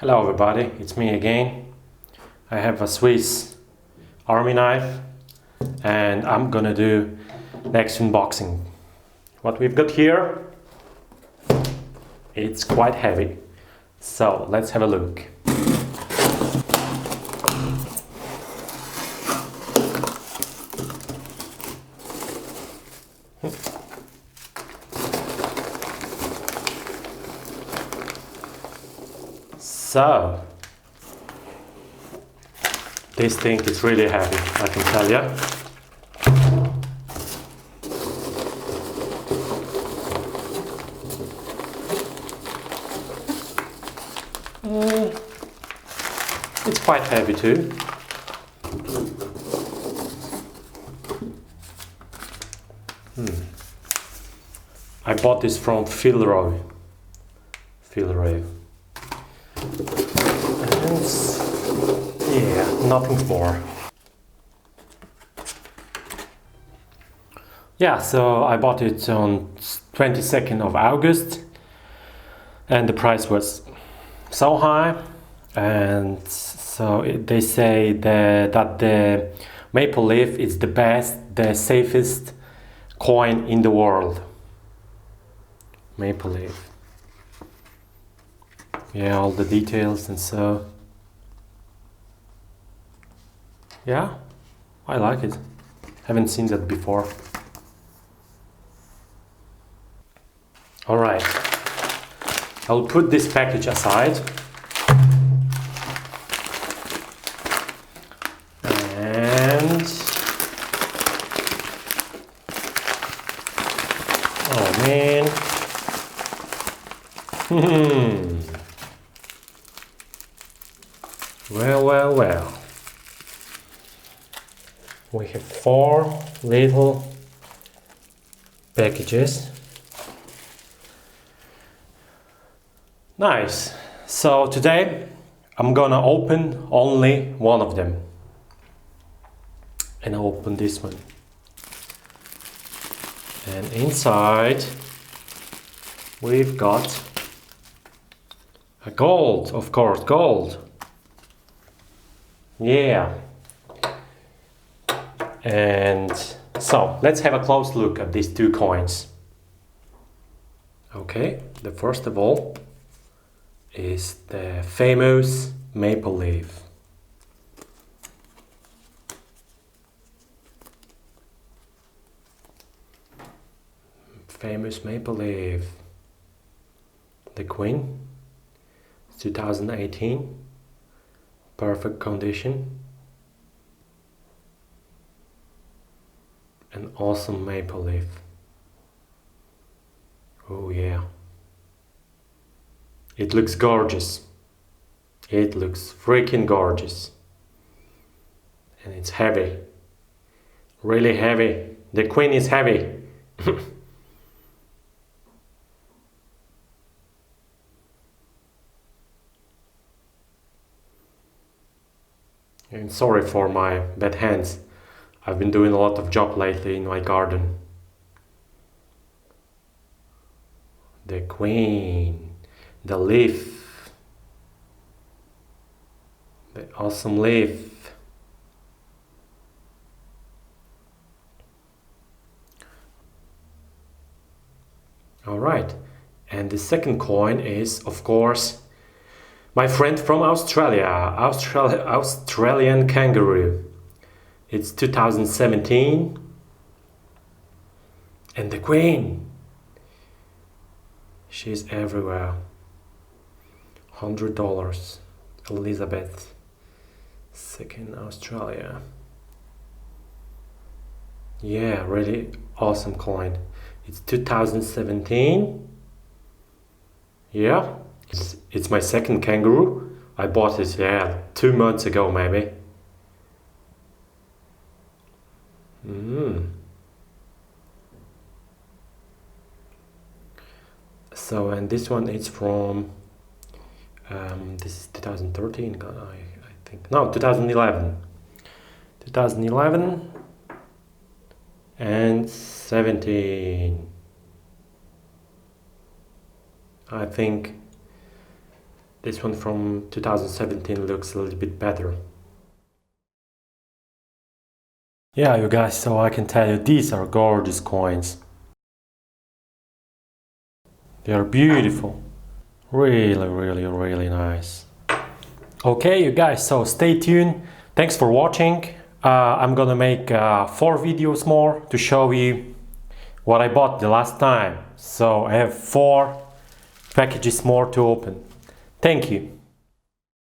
Hello everybody, it's me again. I have a Swiss army knife and I'm gonna do next unboxing. What we've got here, it's quite heavy. So let's have a look. So, this thing is really heavy, I can tell you. It's quite heavy too. I bought this from philoro. Yeah, nothing more. Yeah, so I bought it on 22nd of August and the price was so high, and so they say that the maple leaf is the best, the safest coin in the world. Maple leaf. Yeah, all the details and so. Yeah, I like it. Haven't seen that before. Alright, I'll put this package aside. And... oh man. Well. We have 4 little packages. Nice. So today I'm gonna open only one of them. And I'll open this one. And inside we've got a gold, of course, gold. Yeah. And so let's have a close look at these 2 coins. Okay, the first of all is the famous maple leaf. Famous maple leaf. The Queen, 2018, perfect condition. An awesome maple leaf. Oh yeah. It looks gorgeous. It looks freaking gorgeous. And it's heavy. Really heavy. The Queen is heavy. And sorry for my bad hands. I've been doing a lot of job lately in my garden. The Queen, the leaf, the awesome leaf. All right, and the second coin is, of course, my friend from Australia, Australian Kangaroo. It's 2017. And the Queen. She's everywhere. $100. Elizabeth II, Australia. Yeah, really awesome coin. It's 2017. Yeah, it's my second kangaroo. I bought it, 2 months ago maybe. So, and this one is from this is 2013, I think. No, 2011. 2011 and 17. I think This one from 2017 looks a little bit better. Yeah, you guys, so I can tell you these are gorgeous coins. They are beautiful. Really, really, really nice. Okay, you guys, so stay tuned. Thanks for watching. I'm gonna make 4 videos more to show you what I bought the last time. So I have 4 packages more to open. Thank you.